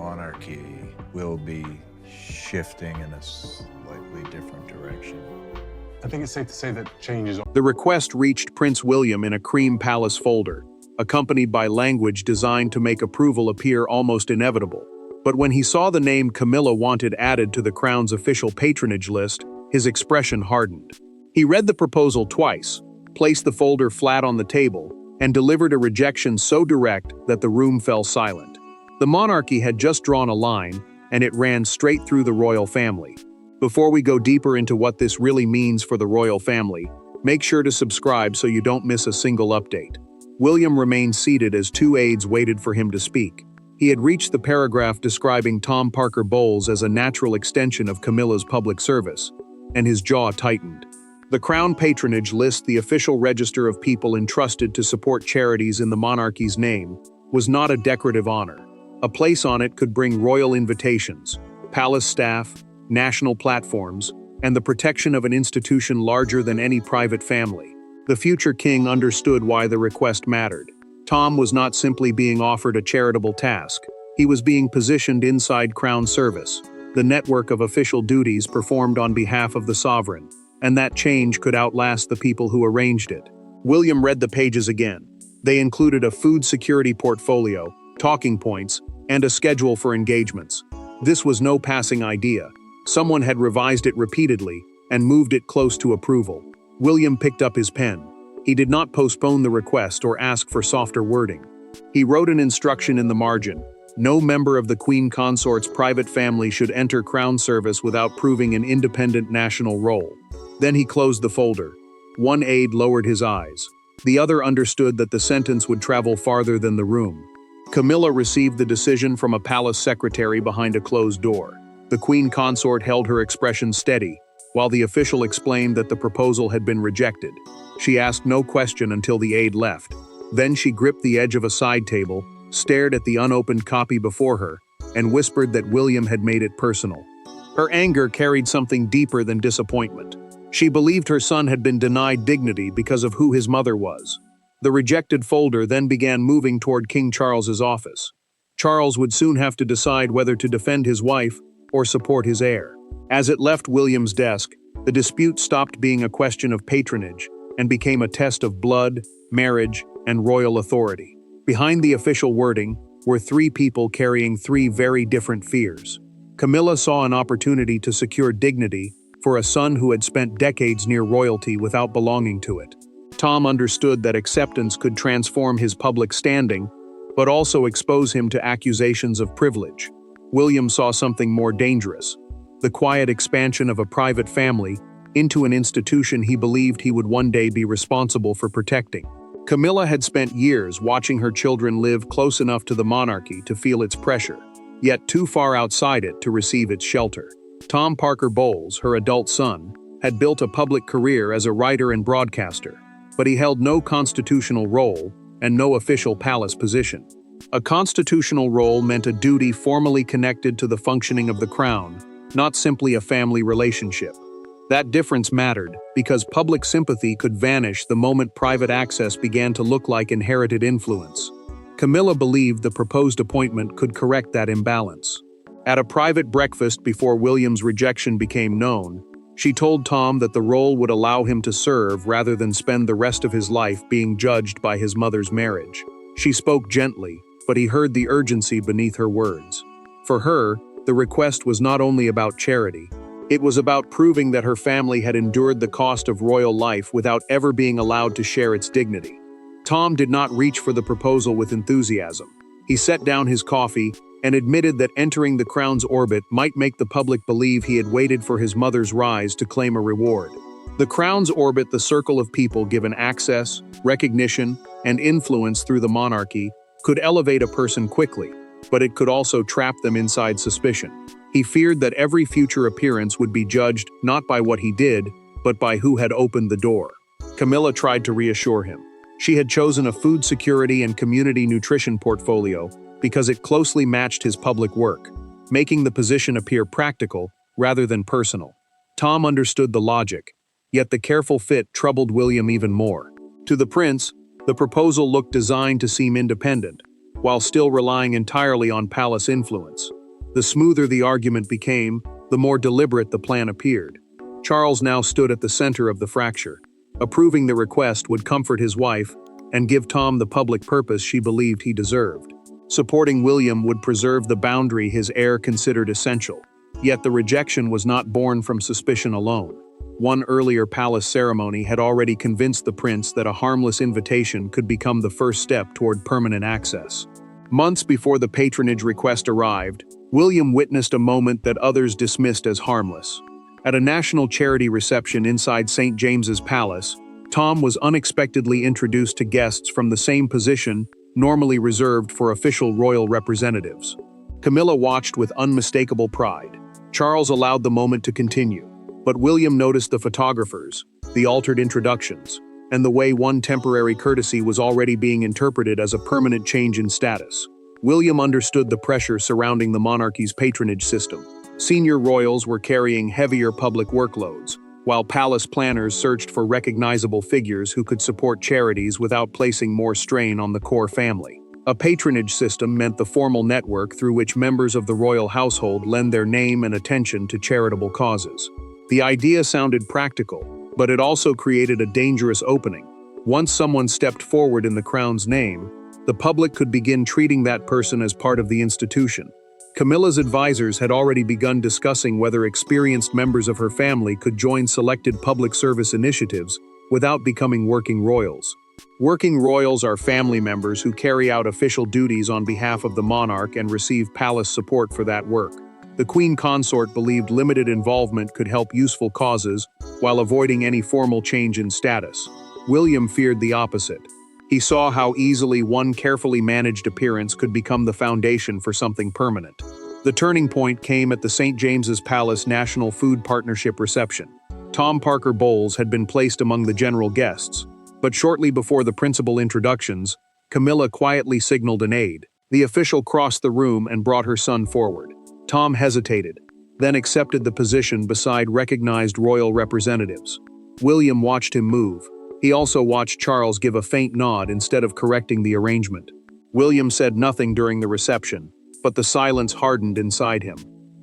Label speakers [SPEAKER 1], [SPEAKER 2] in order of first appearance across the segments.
[SPEAKER 1] monarchy will be shifting in a slightly different direction.
[SPEAKER 2] I think it's safe to say that change is...
[SPEAKER 3] The request reached Prince William in a cream palace folder, accompanied by language designed to make approval appear almost inevitable. But when he saw the name Camilla wanted added to the crown's official patronage list, his expression hardened. He read the proposal twice, placed the folder flat on the table, and delivered a rejection so direct that the room fell silent. The monarchy had just drawn a line, and it ran straight through the royal family. Before we go deeper into what this really means for the royal family, make sure to subscribe so you don't miss a single update. William remained seated as two aides waited for him to speak. He had reached the paragraph describing Tom Parker Bowles as a natural extension of Camilla's public service, and his jaw tightened. The Crown Patronage list, the official register of people entrusted to support charities in the monarchy's name, was not a decorative honor. A place on it could bring royal invitations, palace staff, national platforms, and the protection of an institution larger than any private family. The future king understood why the request mattered. Tom was not simply being offered a charitable task. He was being positioned inside Crown service, the network of official duties performed on behalf of the sovereign, and that change could outlast the people who arranged it. William read the pages again. They included a food security portfolio, talking points, and a schedule for engagements. This was no passing idea. Someone had revised it repeatedly and moved it close to approval. William picked up his pen. He did not postpone the request or ask for softer wording. He wrote an instruction in the margin. No member of the Queen Consort's private family should enter Crown service without proving an independent national role. Then he closed the folder. One aide lowered his eyes. The other understood that the sentence would travel farther than the room. Camilla received the decision from a palace secretary behind a closed door. The Queen Consort held her expression steady, while the official explained that the proposal had been rejected. She asked no question until the aide left. Then she gripped the edge of a side table, stared at the unopened copy before her, and whispered that William had made it personal. Her anger carried something deeper than disappointment. She believed her son had been denied dignity because of who his mother was. The rejected folder then began moving toward King Charles's office. Charles would soon have to decide whether to defend his wife or support his heir. As it left William's desk, the dispute stopped being a question of patronage and became a test of blood, marriage, and royal authority. Behind the official wording were three people carrying three very different fears. Camilla saw an opportunity to secure dignity for a son who had spent decades near royalty without belonging to it. Tom understood that acceptance could transform his public standing, but also expose him to accusations of privilege. William saw something more dangerous: the quiet expansion of a private family into an institution he believed he would one day be responsible for protecting. Camilla had spent years watching her children live close enough to the monarchy to feel its pressure, yet too far outside it to receive its shelter. Tom Parker Bowles, her adult son, had built a public career as a writer and broadcaster, but he held no constitutional role and no official palace position. A constitutional role meant a duty formally connected to the functioning of the crown, not simply a family relationship. That difference mattered because public sympathy could vanish the moment private access began to look like inherited influence. Camilla believed the proposed appointment could correct that imbalance. At a private breakfast before William's rejection became known, she told Tom that the role would allow him to serve rather than spend the rest of his life being judged by his mother's marriage. She spoke gently, but he heard the urgency beneath her words. For her, the request was not only about charity. It was about proving that her family had endured the cost of royal life without ever being allowed to share its dignity. Tom did not reach for the proposal with enthusiasm. He set down his coffee and admitted that entering the crown's orbit might make the public believe he had waited for his mother's rise to claim a reward. The crown's orbit, the circle of people given access, recognition, and influence through the monarchy, could elevate a person quickly, but it could also trap them inside suspicion. He feared that every future appearance would be judged not by what he did, but by who had opened the door. Camilla tried to reassure him. She had chosen a food security and community nutrition portfolio because it closely matched his public work, making the position appear practical rather than personal. Tom understood the logic, yet the careful fit troubled William even more. To the prince, the proposal looked designed to seem independent, while still relying entirely on palace influence. The smoother the argument became, the more deliberate the plan appeared. Charles now stood at the center of the fracture. Approving the request would comfort his wife and give Tom the public purpose she believed he deserved. Supporting William would preserve the boundary his heir considered essential. Yet the rejection was not born from suspicion alone. One earlier palace ceremony had already convinced the prince that a harmless invitation could become the first step toward permanent access. Months before the patronage request arrived, William witnessed a moment that others dismissed as harmless. At a national charity reception inside St. James's Palace, Tom was unexpectedly introduced to guests from the same position normally reserved for official royal representatives. Camilla watched with unmistakable pride. Charles allowed the moment to continue, but William noticed the photographers, the altered introductions, and the way one temporary courtesy was already being interpreted as a permanent change in status. William understood the pressure surrounding the monarchy's patronage system. Senior royals were carrying heavier public workloads, while palace planners searched for recognizable figures who could support charities without placing more strain on the core family. A patronage system meant the formal network through which members of the royal household lend their name and attention to charitable causes. The idea sounded practical, but it also created a dangerous opening. Once someone stepped forward in the crown's name, the public could begin treating that person as part of the institution. Camilla's advisors had already begun discussing whether experienced members of her family could join selected public service initiatives without becoming working royals. Working royals are family members who carry out official duties on behalf of the monarch and receive palace support for that work. The queen consort believed limited involvement could help useful causes while avoiding any formal change in status. William feared the opposite. He saw how easily one carefully managed appearance could become the foundation for something permanent. The turning point came at the St. James's Palace National Food Partnership reception. Tom Parker Bowles had been placed among the general guests, but shortly before the principal introductions, Camilla quietly signaled an aide. The official crossed the room and brought her son forward. Tom hesitated, then accepted the position beside recognized royal representatives. William watched him move. He also watched Charles give a faint nod instead of correcting the arrangement. William said nothing during the reception, but the silence hardened inside him.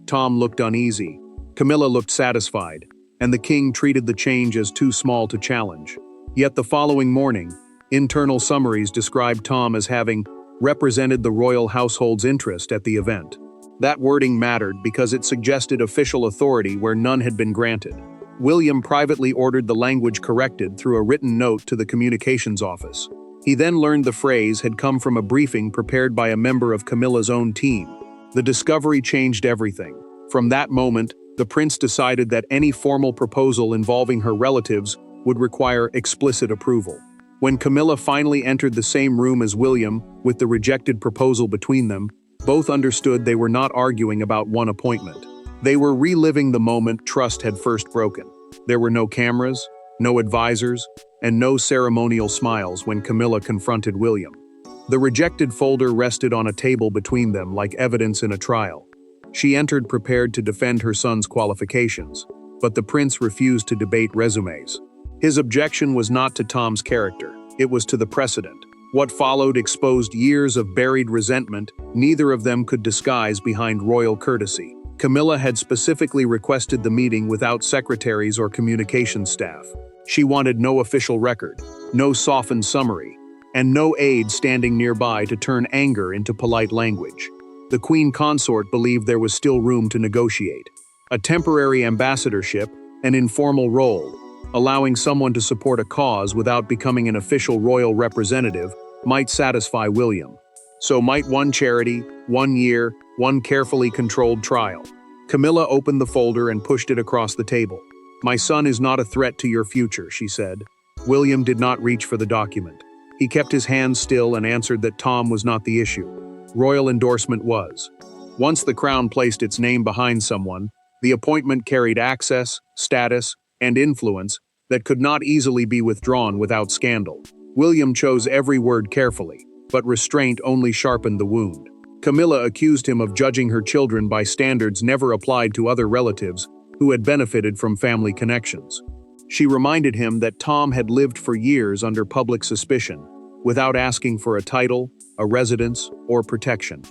[SPEAKER 3] Tom looked uneasy. Camilla looked satisfied, and the king treated the change as too small to challenge. Yet the following morning, internal summaries described Tom as having represented the royal household's interest at the event. That wording mattered because it suggested official authority where none had been granted. William privately ordered the language corrected through a written note to the communications office. He then learned the phrase had come from a briefing prepared by a member of Camilla's own team. The discovery changed everything. From that moment, the prince decided that any formal proposal involving her relatives would require explicit approval. When Camilla finally entered the same room as William, with the rejected proposal between them, both understood they were not arguing about one appointment. They were reliving the moment trust had first broken. There were no cameras, no advisors, and no ceremonial smiles when Camilla confronted William. The rejected folder rested on a table between them like evidence in a trial. She entered prepared to defend her son's qualifications, but the prince refused to debate resumes. His objection was not to Tom's character, it was to the precedent. What followed exposed years of buried resentment neither of them could disguise behind royal courtesy. Camilla had specifically requested the meeting without secretaries or communications staff. She wanted no official record, no softened summary, and no aide standing nearby to turn anger into polite language. The queen consort believed there was still room to negotiate. A temporary ambassadorship, an informal role, allowing someone to support a cause without becoming an official royal representative, might satisfy William. So might one charity, 1 year, one carefully controlled trial. Camilla opened the folder and pushed it across the table. "My son is not a threat to your future," she said. William did not reach for the document. He kept his hands still and answered that Tom was not the issue. Royal endorsement was. Once the crown placed its name behind someone, the appointment carried access, status, and influence that could not easily be withdrawn without scandal. William chose every word carefully, but restraint only sharpened the wound. Camilla accused him of judging her children by standards never applied to other relatives who had benefited from family connections. She reminded him that Tom had lived for years under public suspicion, without asking for a title, a residence, or protection.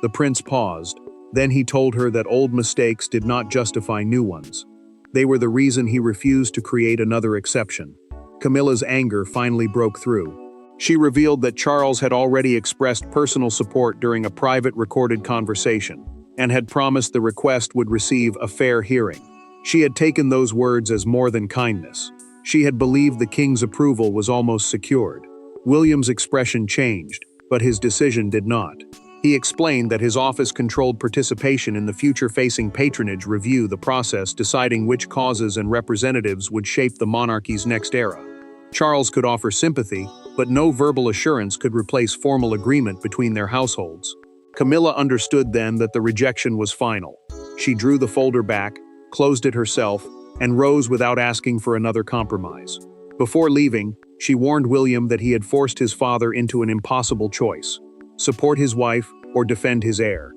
[SPEAKER 3] The prince paused. Then he told her that old mistakes did not justify new ones. They were the reason he refused to create another exception. Camilla's anger finally broke through. She revealed that Charles had already expressed personal support during a private recorded conversation, and had promised the request would receive a fair hearing. She had taken those words as more than kindness. She had believed the king's approval was almost secured. William's expression changed, but his decision did not. He explained that his office controlled participation in the future-facing patronage review, the process deciding which causes and representatives would shape the monarchy's next era. Charles could offer sympathy, but no verbal assurance could replace formal agreement between their households. Camilla understood then that the rejection was final. She drew the folder back, closed it herself, and rose without asking for another compromise. Before leaving, she warned William that he had forced his father into an impossible choice: support his wife or defend his heir.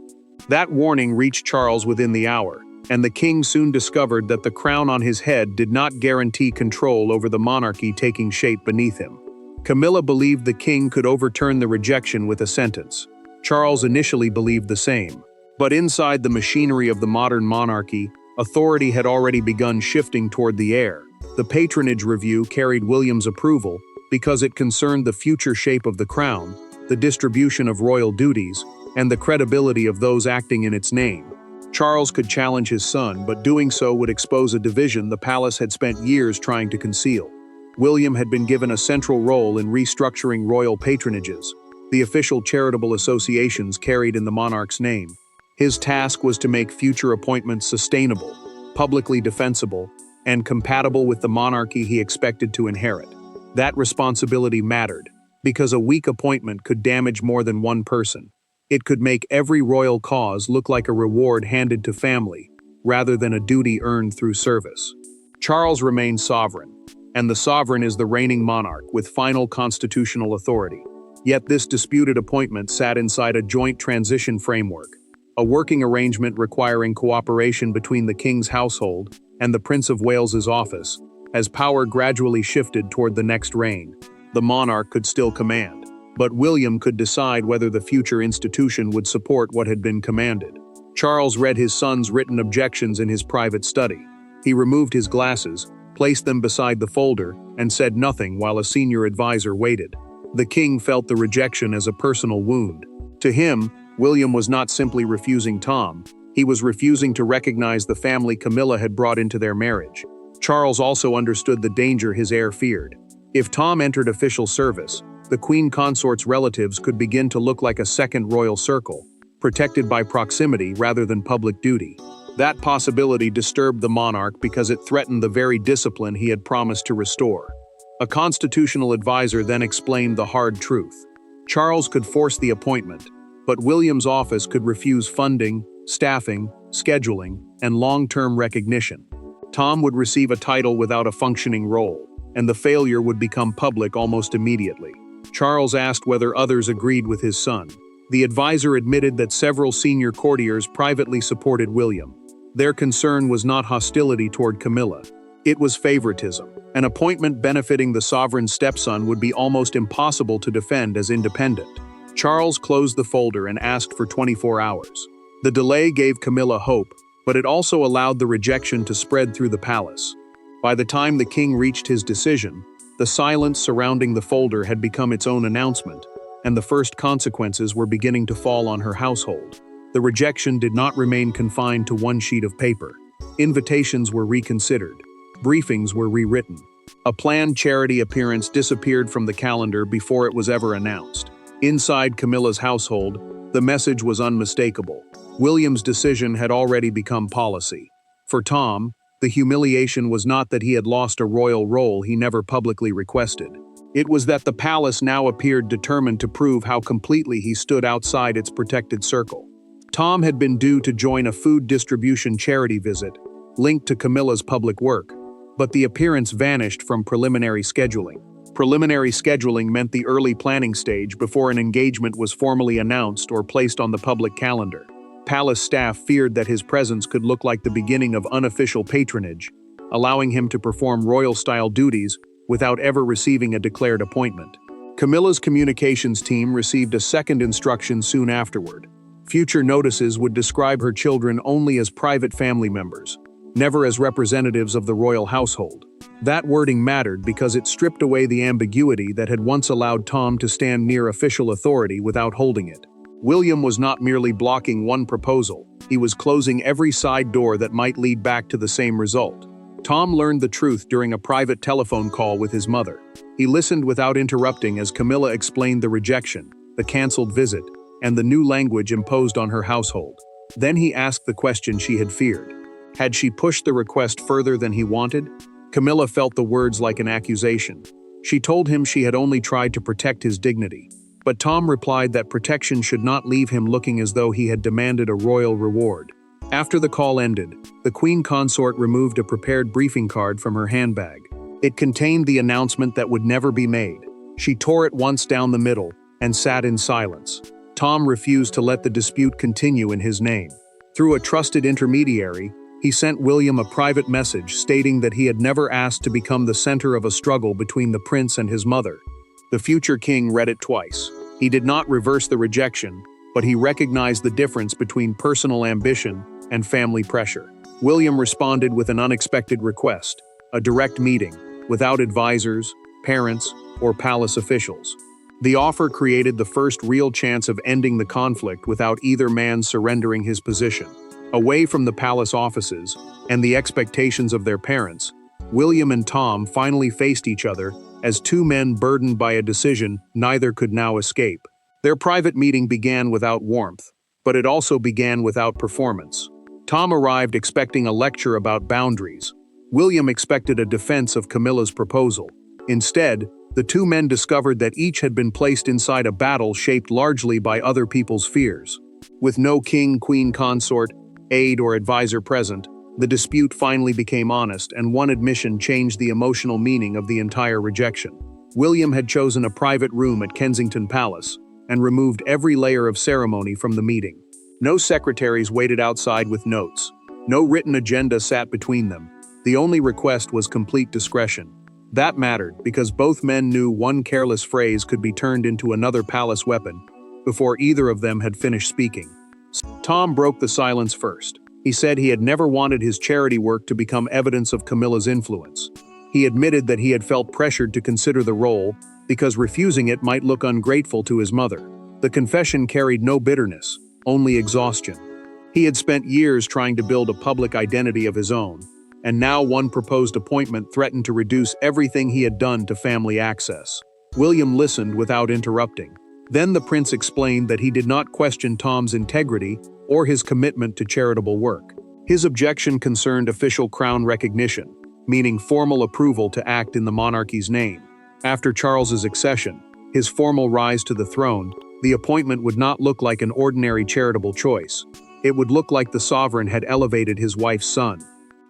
[SPEAKER 3] That warning reached Charles within the hour, and the king soon discovered that the crown on his head did not guarantee control over the monarchy taking shape beneath him. Camilla believed the king could overturn the rejection with a sentence. Charles initially believed the same. But inside the machinery of the modern monarchy, authority had already begun shifting toward the heir. The patronage review carried William's approval because it concerned the future shape of the crown, the distribution of royal duties, and the credibility of those acting in its name. Charles could challenge his son, but doing so would expose a division the palace had spent years trying to conceal. William had been given a central role in restructuring royal patronages, the official charitable associations carried in the monarch's name. His task was to make future appointments sustainable, publicly defensible, and compatible with the monarchy he expected to inherit. That responsibility mattered, because a weak appointment could damage more than one person. It could make every royal cause look like a reward handed to family, rather than a duty earned through service. Charles remained sovereign, and the sovereign is the reigning monarch with final constitutional authority. Yet this disputed appointment sat inside a joint transition framework, a working arrangement requiring cooperation between the king's household and the Prince of Wales's office. As power gradually shifted toward the next reign, the monarch could still command, but William could decide whether the future institution would support what had been commanded. Charles read his son's written objections in his private study. He removed his glasses, placed them beside the folder, and said nothing while a senior advisor waited. The king felt the rejection as a personal wound. To him, William was not simply refusing Tom, he was refusing to recognize the family Camilla had brought into their marriage. Charles also understood the danger his heir feared. If Tom entered official service, the queen consort's relatives could begin to look like a second royal circle, protected by proximity rather than public duty. That possibility disturbed the monarch because it threatened the very discipline he had promised to restore. A constitutional advisor then explained the hard truth. Charles could force the appointment, but William's office could refuse funding, staffing, scheduling, and long-term recognition. Tom would receive a title without a functioning role, and the failure would become public almost immediately. Charles asked whether others agreed with his son. The advisor admitted that several senior courtiers privately supported William. Their concern was not hostility toward Camilla. It was favoritism. An appointment benefiting the sovereign's stepson would be almost impossible to defend as independent. Charles closed the folder and asked for 24 hours. The delay gave Camilla hope, but it also allowed the rejection to spread through the palace. By the time the king reached his decision, the silence surrounding the folder had become its own announcement, and the first consequences were beginning to fall on her household. The rejection did not remain confined to one sheet of paper. Invitations were reconsidered. Briefings were rewritten. A planned charity appearance disappeared from the calendar before it was ever announced. Inside Camilla's household, the message was unmistakable. William's decision had already become policy. For Tom, the humiliation was not that he had lost a royal role he never publicly requested. It was that the palace now appeared determined to prove how completely he stood outside its protected circle. Tom had been due to join a food distribution charity visit, linked to Camilla's public work, but the appearance vanished from preliminary scheduling. Preliminary scheduling meant the early planning stage before an engagement was formally announced or placed on the public calendar. Palace staff feared that his presence could look like the beginning of unofficial patronage, allowing him to perform royal-style duties without ever receiving a declared appointment. Camilla's communications team received a second instruction soon afterward. Future notices would describe her children only as private family members, never as representatives of the royal household. That wording mattered because it stripped away the ambiguity that had once allowed Tom to stand near official authority without holding it. William was not merely blocking one proposal, he was closing every side door that might lead back to the same result. Tom learned the truth during a private telephone call with his mother. He listened without interrupting as Camilla explained the rejection, the cancelled visit, and the new language imposed on her household. Then he asked the question she had feared. Had she pushed the request further than he wanted? Camilla felt the words like an accusation. She told him she had only tried to protect his dignity. But Tom replied that protection should not leave him looking as though he had demanded a royal reward. After the call ended, the Queen Consort removed a prepared briefing card from her handbag. It contained the announcement that would never be made. She tore it once down the middle and sat in silence. Tom refused to let the dispute continue in his name. Through a trusted intermediary, he sent William a private message stating that he had never asked to become the center of a struggle between the prince and his mother. The future king read it twice. He did not reverse the rejection, but he recognized the difference between personal ambition and family pressure. William responded with an unexpected request, a direct meeting, without advisors, parents, or palace officials. The offer created the first real chance of ending the conflict without either man surrendering his position. Away from the palace offices and the expectations of their parents, William and Tom finally faced each other as two men burdened by a decision neither could now escape. Their private meeting began without warmth, but it also began without performance. Tom arrived expecting a lecture about boundaries. William expected a defense of Camilla's proposal. Instead, the two men discovered that each had been placed inside a battle shaped largely by other people's fears. With no king, queen consort, aide, or advisor present, the dispute finally became honest, and one admission changed the emotional meaning of the entire rejection. William had chosen a private room at Kensington Palace and removed every layer of ceremony from the meeting. No secretaries waited outside with notes. No written agenda sat between them. The only request was complete discretion. That mattered because both men knew one careless phrase could be turned into another palace weapon before either of them had finished speaking. Tom broke the silence first. He said he had never wanted his charity work to become evidence of Camilla's influence. He admitted that he had felt pressured to consider the role because refusing it might look ungrateful to his mother. The confession carried no bitterness, only exhaustion. He had spent years trying to build a public identity of his own, and now one proposed appointment threatened to reduce everything he had done to family access. William listened without interrupting. Then the prince explained that he did not question Tom's integrity or his commitment to charitable work. His objection concerned official crown recognition, meaning formal approval to act in the monarchy's name. After Charles's accession, his formal rise to the throne, the appointment would not look like an ordinary charitable choice. It would look like the sovereign had elevated his wife's son.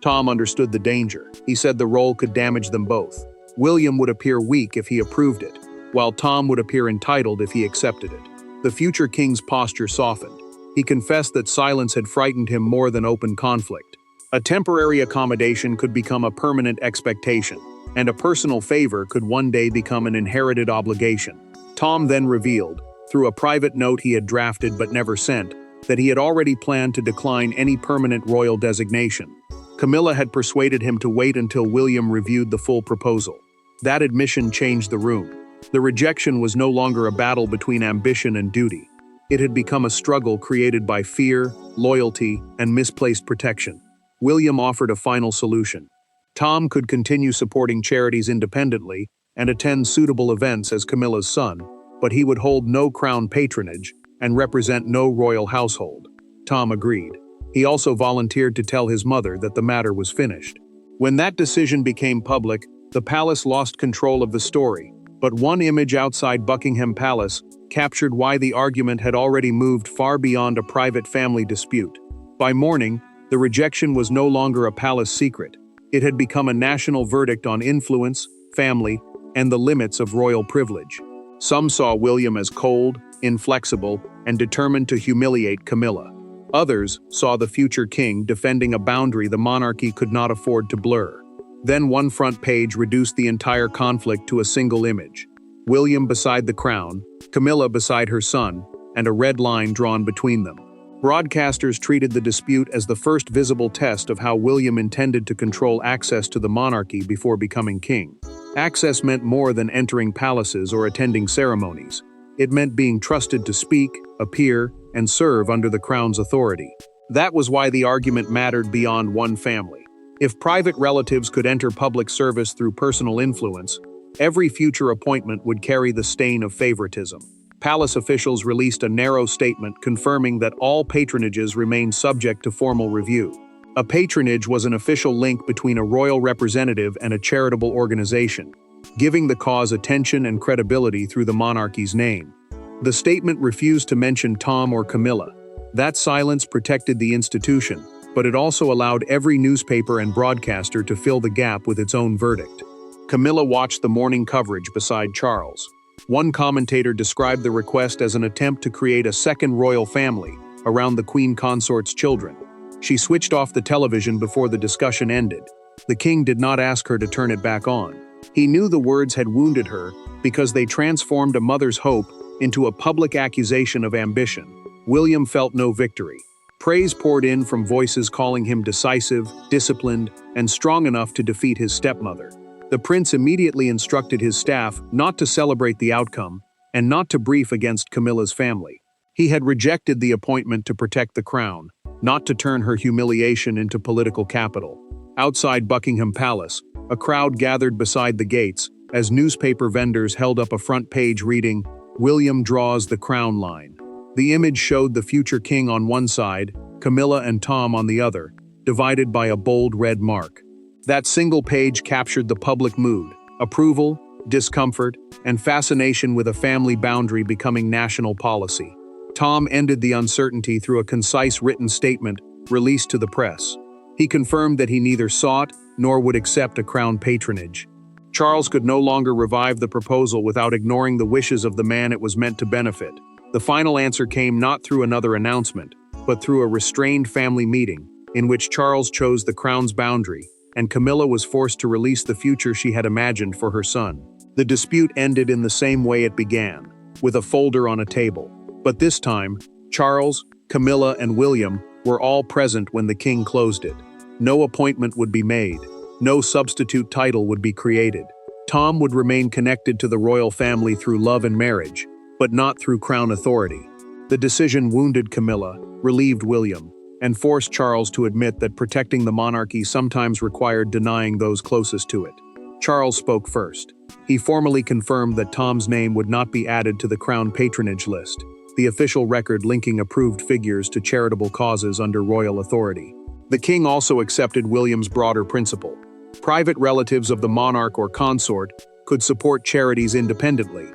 [SPEAKER 3] Tom understood the danger. He said the role could damage them both. William would appear weak if he approved it, while Tom would appear entitled if he accepted it. The future king's posture softened. He confessed that silence had frightened him more than open conflict. A temporary accommodation could become a permanent expectation, and a personal favor could one day become an inherited obligation. Tom then revealed, through a private note he had drafted but never sent, that he had already planned to decline any permanent royal designation. Camilla had persuaded him to wait until William reviewed the full proposal. That admission changed the room. The rejection was no longer a battle between ambition and duty. It had become a struggle created by fear, loyalty, and misplaced protection. William offered a final solution. Tom could continue supporting charities independently and attend suitable events as Camilla's son, but he would hold no crown patronage and represent no royal household. Tom agreed. He also volunteered to tell his mother that the matter was finished. When that decision became public, the palace lost control of the story, but one image outside Buckingham Palace captured why the argument had already moved far beyond a private family dispute. By morning, the rejection was no longer a palace secret. It had become a national verdict on influence, family, and the limits of royal privilege. Some saw William as cold, inflexible, and determined to humiliate Camilla. Others saw the future king defending a boundary the monarchy could not afford to blur. Then one front page reduced the entire conflict to a single image. William beside the crown, Camilla beside her son, and a red line drawn between them. Broadcasters treated the dispute as the first visible test of how William intended to control access to the monarchy before becoming king. Access meant more than entering palaces or attending ceremonies. It meant being trusted to speak, appear, and serve under the crown's authority. That was why the argument mattered beyond one family. If private relatives could enter public service through personal influence, every future appointment would carry the stain of favoritism. Palace officials released a narrow statement confirming that all patronages remained subject to formal review. A patronage was an official link between a royal representative and a charitable organization, giving the cause attention and credibility through the monarchy's name. The statement refused to mention Tom or Camilla. That silence protected the institution, but it also allowed every newspaper and broadcaster to fill the gap with its own verdict. Camilla watched the morning coverage beside Charles. One commentator described the request as an attempt to create a second royal family around the queen consort's children. She switched off the television before the discussion ended. The king did not ask her to turn it back on. He knew the words had wounded her because they transformed a mother's hope into a public accusation of ambition. William felt no victory. Praise poured in from voices calling him decisive, disciplined, and strong enough to defeat his stepmother. The prince immediately instructed his staff not to celebrate the outcome and not to brief against Camilla's family. He had rejected the appointment to protect the crown, not to turn her humiliation into political capital. Outside Buckingham Palace, a crowd gathered beside the gates as newspaper vendors held up a front page reading, "William draws the crown line." The image showed the future king on one side, Camilla and Tom on the other, divided by a bold red mark. That single page captured the public mood: approval, discomfort, and fascination with a family boundary becoming national policy. Tom ended the uncertainty through a concise written statement released to the press. He confirmed that he neither sought nor would accept a crown patronage. Charles could no longer revive the proposal without ignoring the wishes of the man it was meant to benefit. The final answer came not through another announcement, but through a restrained family meeting, in which Charles chose the crown's boundary, and Camilla was forced to release the future she had imagined for her son. The dispute ended in the same way it began, with a folder on a table. But this time, Charles, Camilla, and William were all present when the king closed it. No appointment would be made. No substitute title would be created. Tom would remain connected to the royal family through love and marriage, but not through crown authority. The decision wounded Camilla, relieved William, and forced Charles to admit that protecting the monarchy sometimes required denying those closest to it. Charles spoke first. He formally confirmed that Tom's name would not be added to the crown patronage list, the official record linking approved figures to charitable causes under royal authority. The king also accepted William's broader principle. Private relatives of the monarch or consort could support charities independently,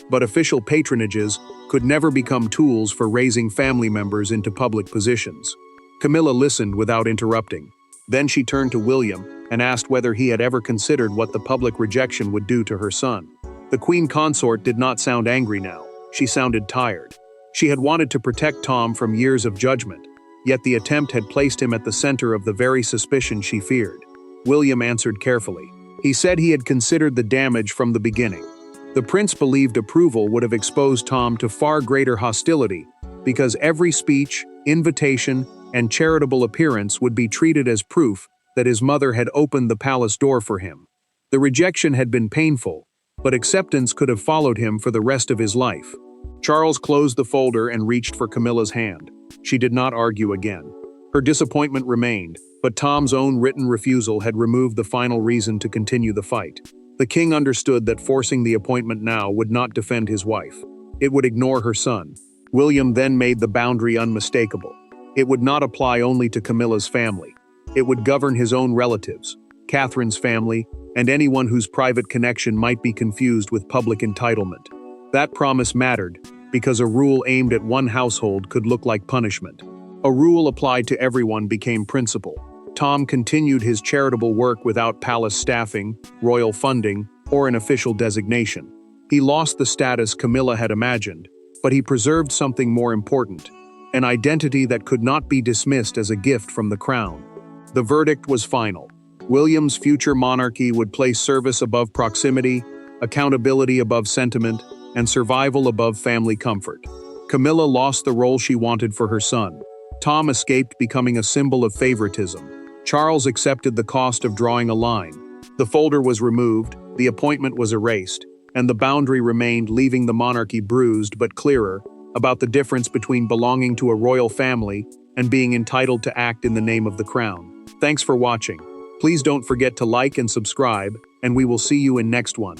[SPEAKER 3] but official patronages could never become tools for raising family members into public positions. Camilla listened without interrupting. Then she turned to William and asked whether he had ever considered what the public rejection would do to her son. The queen consort did not sound angry now. She sounded tired. She had wanted to protect Tom from years of judgment, yet the attempt had placed him at the center of the very suspicion she feared. William answered carefully. He said he had considered the damage from the beginning. The prince believed approval would have exposed Tom to far greater hostility, because every speech, invitation, and charitable appearance would be treated as proof that his mother had opened the palace door for him. The rejection had been painful, but acceptance could have followed him for the rest of his life. Charles closed the folder and reached for Camilla's hand. She did not argue again. Her disappointment remained, but Tom's own written refusal had removed the final reason to continue the fight. The king understood that forcing the appointment now would not defend his wife. It would ignore her son. William then made the boundary unmistakable. It would not apply only to Camilla's family. It would govern his own relatives, Catherine's family, and anyone whose private connection might be confused with public entitlement. That promise mattered, because a rule aimed at one household could look like punishment. A rule applied to everyone became principle. Tom continued his charitable work without palace staffing, royal funding, or an official designation. He lost the status Camilla had imagined, but he preserved something more important, an identity that could not be dismissed as a gift from the crown. The verdict was final. William's future monarchy would place service above proximity, accountability above sentiment, and survival above family comfort. Camilla lost the role she wanted for her son. Tom escaped becoming a symbol of favoritism. Charles accepted the cost of drawing a line. The folder was removed, the appointment was erased, and the boundary remained, leaving the monarchy bruised but clearer about the difference between belonging to a royal family and being entitled to act in the name of the crown. Thanks for watching. Please don't forget to like and subscribe, and we will see you in next one.